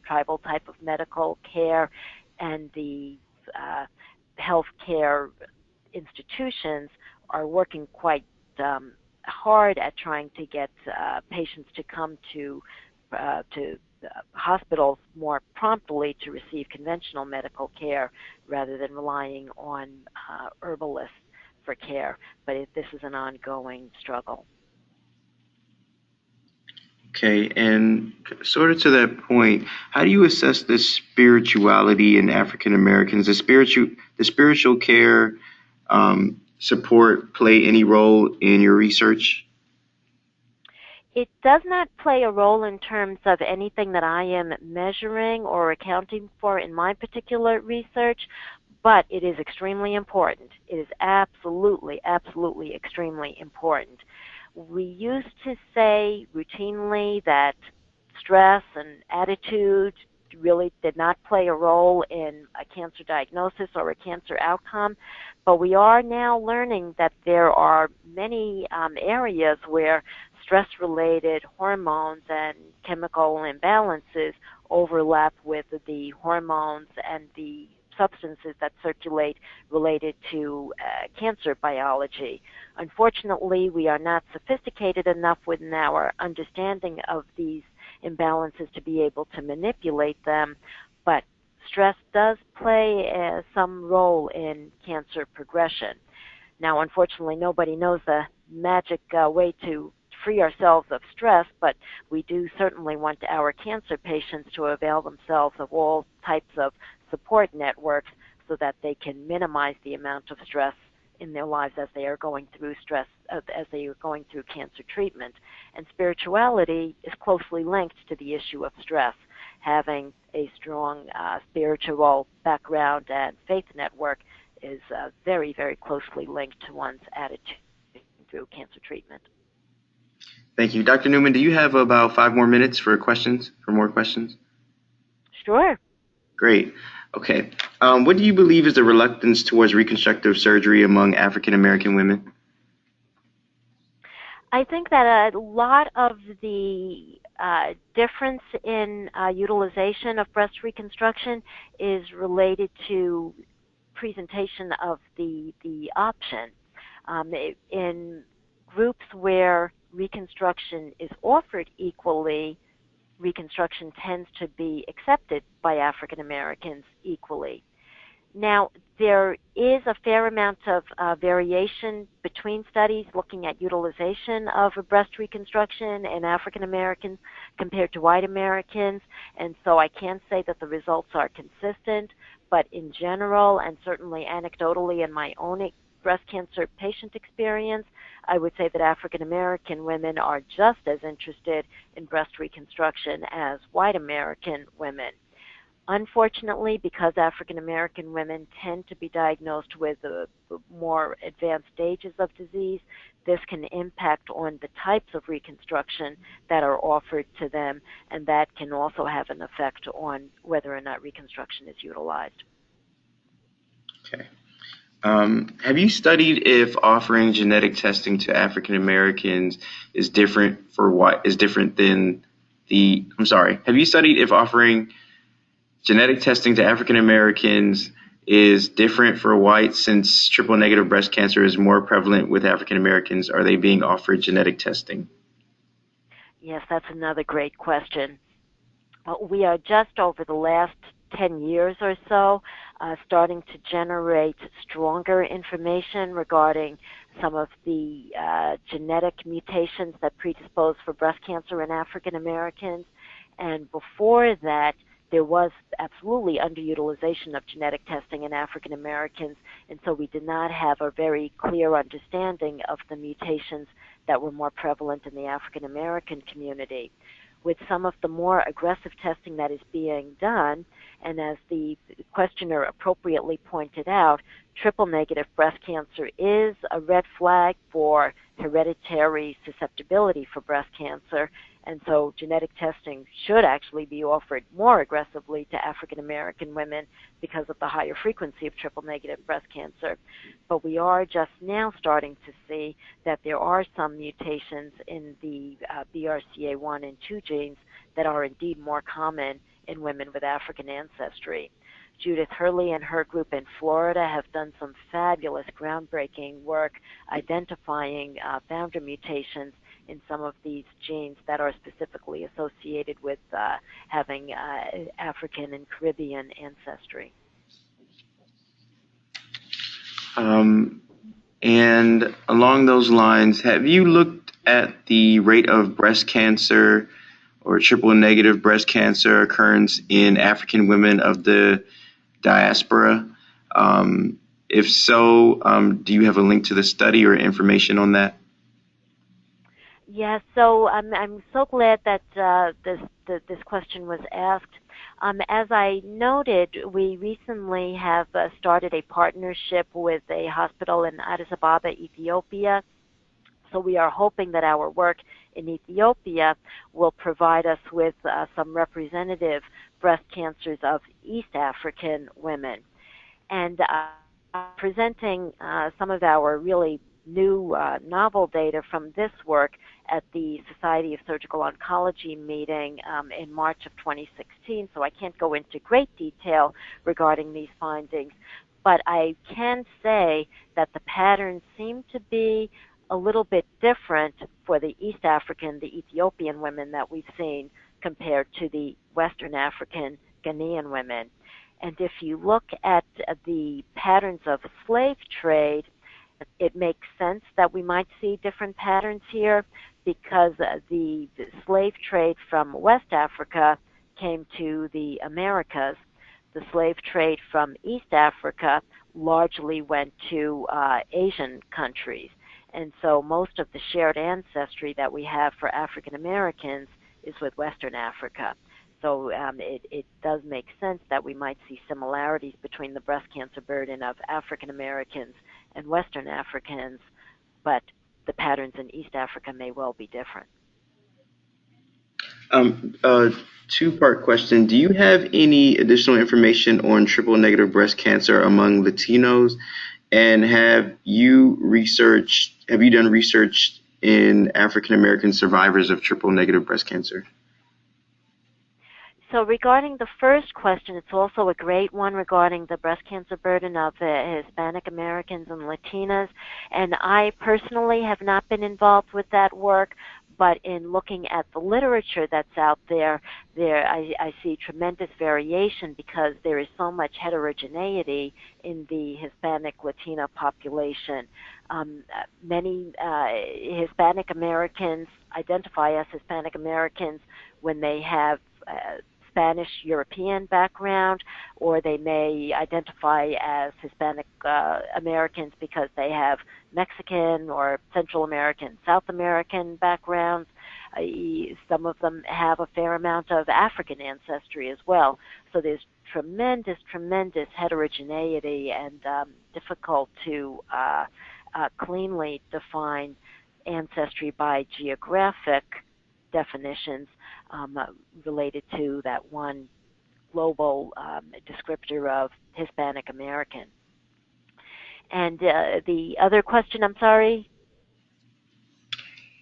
tribal type of medical care, and the health care institutions are working quite hard at trying to get patients to come to hospitals more promptly to receive conventional medical care rather than relying on herbalists for care. But this is an ongoing struggle. Okay, and sort of to that point, how do you assess the spirituality in African Americans? Does spiritual care support play any role in your research? It does not play a role in terms of anything that I am measuring or accounting for in my particular research, but it is extremely important. It is absolutely, absolutely extremely important. We used to say routinely that stress and attitude really did not play a role in a cancer diagnosis or a cancer outcome, but we are now learning that there are many areas where stress-related hormones and chemical imbalances overlap with the hormones and the substances that circulate related to cancer biology. Unfortunately, we are not sophisticated enough within our understanding of these imbalances to be able to manipulate them, but stress does play some role in cancer progression. Now, unfortunately, nobody knows the magic way to free ourselves of stress, but we do certainly want our cancer patients to avail themselves of all types of support networks so that they can minimize the amount of stress in their lives as they are going through cancer treatment. And spirituality is closely linked to the issue of stress. Having a strong spiritual background and faith network is very, very closely linked to one's attitude through cancer treatment. Thank you. Dr. Newman, do you have about 5 more minutes for more questions? Sure. Great. Okay. What do you believe is the reluctance towards reconstructive surgery among African American women? I think that a lot of the difference in utilization of breast reconstruction is related to presentation of the option. In groups where reconstruction is offered equally, reconstruction tends to be accepted by African Americans equally. Now, there is a fair amount of variation between studies looking at utilization of breast reconstruction in African Americans compared to white Americans, and so I can't say that the results are consistent, but in general, and certainly anecdotally in my own breast cancer patient experience, I would say that African American women are just as interested in breast reconstruction as white American women. Unfortunately, because African American women tend to be diagnosed with more advanced stages of disease, this can impact on the types of reconstruction that are offered to them, and that can also have an effect on whether or not reconstruction is utilized. Okay. Have you studied if offering genetic testing to African Americans is different than Have you studied if offering genetic testing to African Americans is different for whites since triple negative breast cancer is more prevalent with African Americans? Are they being offered genetic testing? Yes, that's another great question. We are just over the last 10 years or so starting to generate stronger information regarding some of the genetic mutations that predispose for breast cancer in African Americans. And before that, there was absolutely underutilization of genetic testing in African Americans, and so we did not have a very clear understanding of the mutations that were more prevalent in the African American community. With some of the more aggressive testing that is being done, and as the questioner appropriately pointed out, triple negative breast cancer is a red flag for hereditary susceptibility for breast cancer, and so genetic testing should actually be offered more aggressively to African American women because of the higher frequency of triple negative breast cancer. But we are just now starting to see that there are some mutations in the BRCA1 and 2 genes that are indeed more common in women with African ancestry. Judith Hurley and her group in Florida have done some fabulous, groundbreaking work identifying founder mutations in some of these genes that are specifically associated with having African and Caribbean ancestry. And along those lines, have you looked at the rate of breast cancer or triple negative breast cancer occurrence in African women of the diaspora? If so, do you have a link to the study or information on that? Yes, so I'm so glad that this question was asked. As I noted, we recently have started a partnership with a hospital in Addis Ababa, Ethiopia. So we are hoping that our work in Ethiopia will provide us with some representative breast cancers of East African women. And presenting some of our really new novel data from this work at the Society of Surgical Oncology meeting in March of 2016, so I can't go into great detail regarding these findings, but I can say that the patterns seem to be a little bit different for the East African, the Ethiopian women that we've seen compared to the Western African Ghanaian women. And if you look at the patterns of slave trade, it makes sense that we might see different patterns here because the slave trade from West Africa came to the Americas. The slave trade from East Africa largely went to Asian countries. And so most of the shared ancestry that we have for African Americans is with Western Africa. So it does make sense that we might see similarities between the breast cancer burden of African Americans and Western Africans, but the patterns in East Africa may well be different. Two-part question. Do you have any additional information on triple negative breast cancer among Latinos? And have you done research in African American survivors of triple negative breast cancer? So regarding the first question, it's also a great one regarding the breast cancer burden of Hispanic Americans and Latinas. And I personally have not been involved with that work, but in looking at the literature that's out there, I see tremendous variation because there is so much heterogeneity in the Hispanic Latina population. Many Hispanic Americans identify as Hispanic Americans when they have Spanish European background, or they may identify as Hispanic Americans because they have Mexican or Central American, South American backgrounds. Some of them have a fair amount of African ancestry as well. So there's tremendous heterogeneity and difficult to cleanly define ancestry by geographic definitions related to that one global descriptor of Hispanic American. And the other question, I'm sorry?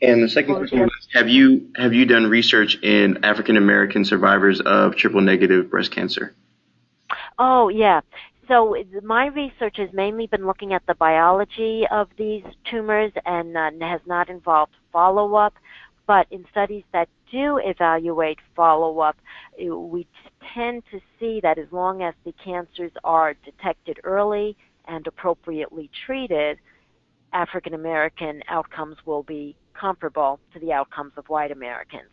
And the second question was, have you done research in African American survivors of triple negative breast cancer? Oh, yeah. So my research has mainly been looking at the biology of these tumors and has not involved follow-up. But in studies that do evaluate follow-up, we tend to see that as long as the cancers are detected early and appropriately treated, African American outcomes will be comparable to the outcomes of white Americans.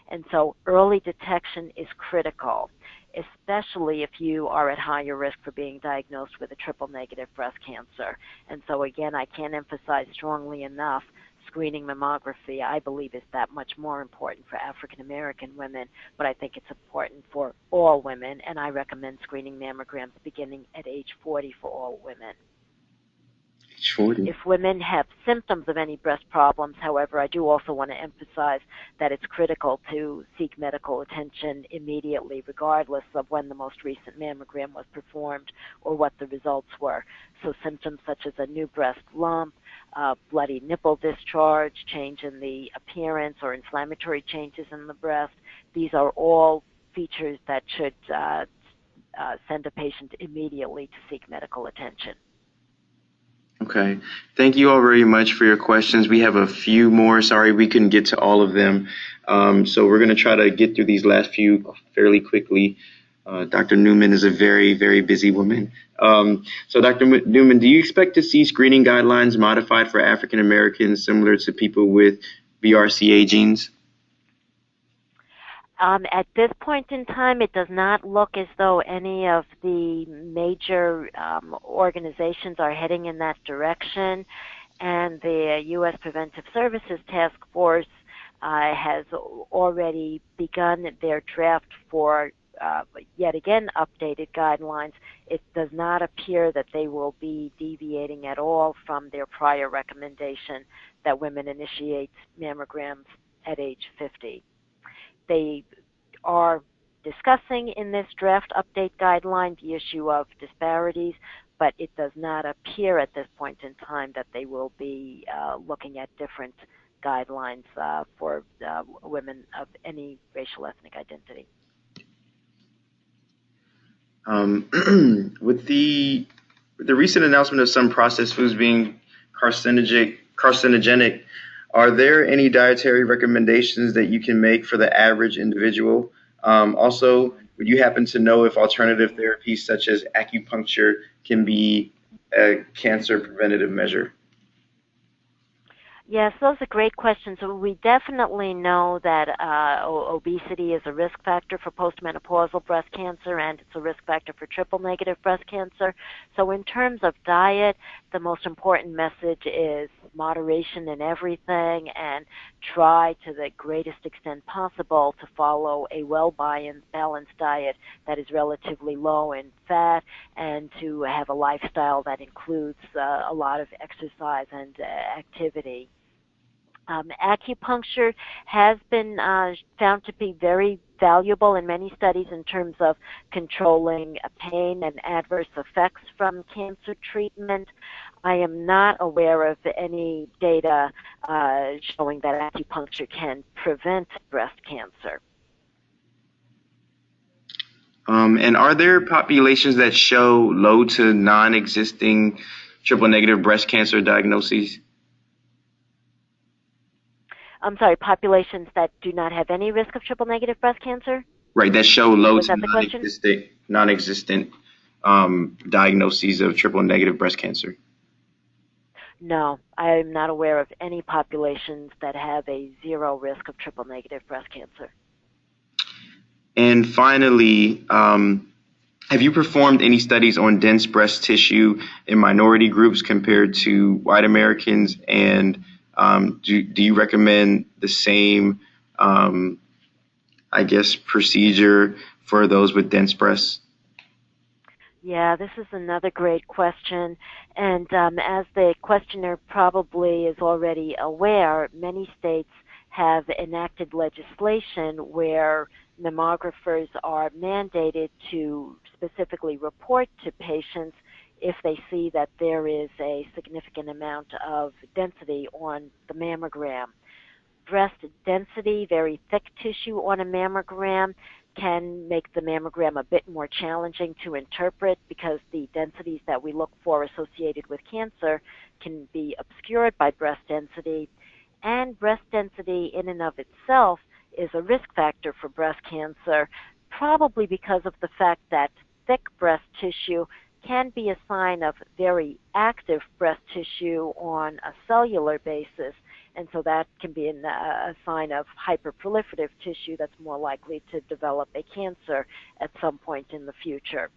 And so early detection is critical, especially if you are at higher risk for being diagnosed with a triple negative breast cancer. And so again, I can't emphasize strongly enough, screening mammography, I believe, is that much more important for African American women, but I think it's important for all women, and I recommend screening mammograms beginning at age 40 for all women. Age 40. If women have symptoms of any breast problems, however, I do also want to emphasize that it's critical to seek medical attention immediately, regardless of when the most recent mammogram was performed or what the results were. So symptoms such as a new breast lump, bloody nipple discharge, change in the appearance, or inflammatory changes in the breast, these are all features that should send a patient immediately to seek medical attention. Okay. Thank you all very much for your questions. We have a few more. Sorry, we couldn't get to all of them. So we're going to try to get through these last few fairly quickly. Dr. Newman is a very, very busy woman. So Dr. Newman, do you expect to see screening guidelines modified for African Americans similar to people with BRCA genes? At this point in time, it does not look as though any of the major organizations are heading in that direction, and the U.S. Preventive Services Task Force has already begun their draft for yet again updated guidelines. It does not appear that they will be deviating at all from their prior recommendation that women initiate mammograms at age 50. They are discussing in this draft update guideline the issue of disparities, but it does not appear at this point in time that they will be looking at different guidelines for women of any racial ethnic identity. With the recent announcement of some processed foods being carcinogenic, are there any dietary recommendations that you can make for the average individual? Also, would you happen to know if alternative therapies such as acupuncture can be a cancer preventative measure? Yes, those are great questions. So we definitely know that obesity is a risk factor for postmenopausal breast cancer, and it's a risk factor for triple-negative breast cancer. So in terms of diet, the most important message is moderation in everything, and try to the greatest extent possible to follow a well-balanced diet that is relatively low in fat, and to have a lifestyle that includes a lot of exercise and activity. Acupuncture has been found to be very valuable in many studies in terms of controlling pain and adverse effects from cancer treatment. I am not aware of any data showing that acupuncture can prevent breast cancer. And are there populations that show low to non-existing triple-negative breast cancer diagnoses? I'm sorry, populations that do not have any risk of triple-negative breast cancer? Right, that show low Was to that non-existent diagnoses of triple-negative breast cancer. No, I am not aware of any populations that have a zero risk of triple-negative breast cancer. And finally, have you performed any studies on dense breast tissue in minority groups compared to white Americans? And do you recommend the same, procedure for those with dense breasts? Yeah, this is another great question. And as the questioner probably is already aware, many states have enacted legislation where mammographers are mandated to specifically report to patients if they see that there is a significant amount of density on the mammogram. Breast density, very thick tissue on a mammogram, can make the mammogram a bit more challenging to interpret because the densities that we look for associated with cancer can be obscured by breast density. And breast density in and of itself is a risk factor for breast cancer, probably because of the fact that thick breast tissue can be a sign of very active breast tissue on a cellular basis, and so that can be a sign of hyperproliferative tissue that's more likely to develop a cancer at some point in the future.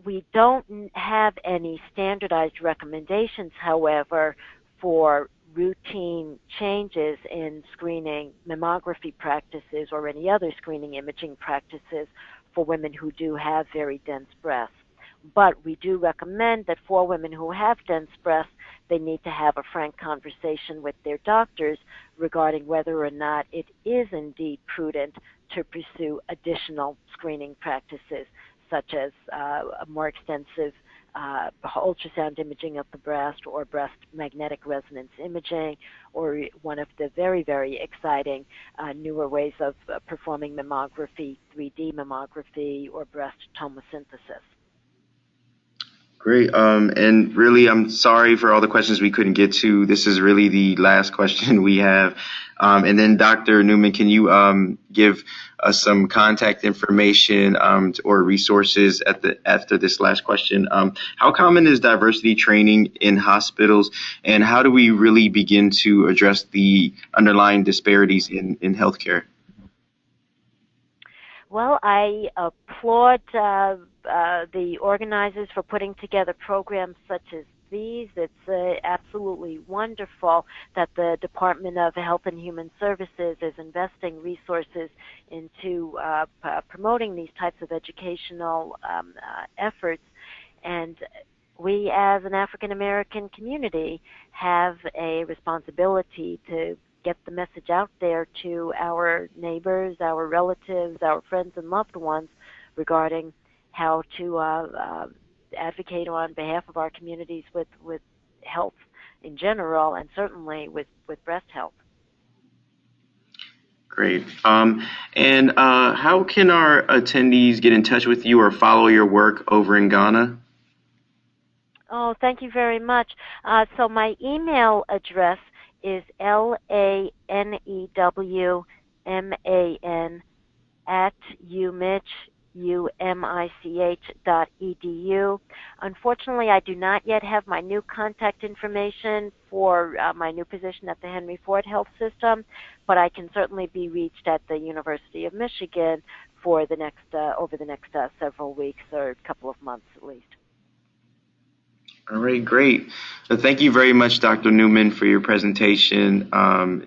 We don't have any standardized recommendations, however, for routine changes in screening mammography practices or any other screening imaging practices for women who do have very dense breasts. But we do recommend that for women who have dense breasts, they need to have a frank conversation with their doctors regarding whether or not it is indeed prudent to pursue additional screening practices, such as a more extensive ultrasound imaging of the breast or breast magnetic resonance imaging, or one of the very, very exciting newer ways of performing mammography, 3D mammography, or breast tomosynthesis. Great. And really, I'm sorry for all the questions we couldn't get to. This is really the last question we have. And then, Dr. Newman, can you give us some contact information or resources after this last question? How common is diversity training in hospitals, and how do we really begin to address the underlying disparities in healthcare? Well, I applaud the organizers for putting together programs such as these. It's absolutely wonderful that the Department of Health and Human Services is investing resources into promoting these types of educational efforts. And we, as an African American community, have a responsibility to get the message out there to our neighbors, our relatives, our friends and loved ones regarding how to advocate on behalf of our communities with health in general, and certainly with breast health. Great. And how can our attendees get in touch with you or follow your work over in Ghana? Oh, thank you very much. So my email address is lanewman@umich.edu. Unfortunately, I do not yet have my new contact information for my new position at the Henry Ford Health System, but I can certainly be reached at the University of Michigan for the next over the next several weeks or a couple of months at least. All right, great. So thank you very much, Dr. Newman, for your presentation.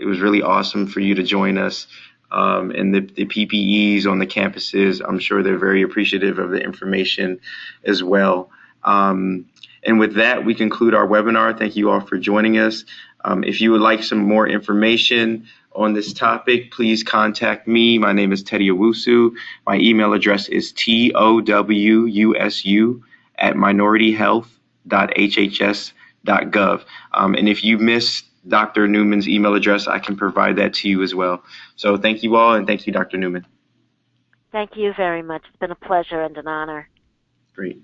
It was really awesome for you to join us. And the PPEs on the campuses, I'm sure they're very appreciative of the information as well. And with that, we conclude our webinar. Thank you all for joining us. If you would like some more information on this topic, please contact me. My name is Teddy Owusu. My email address is towusu@minorityhealth.hhs.gov. And if you missed Dr. Newman's email address, I can provide that to you as well. So thank you all, and thank you, Dr. Newman. Thank you very much. It's been a pleasure and an honor. Great.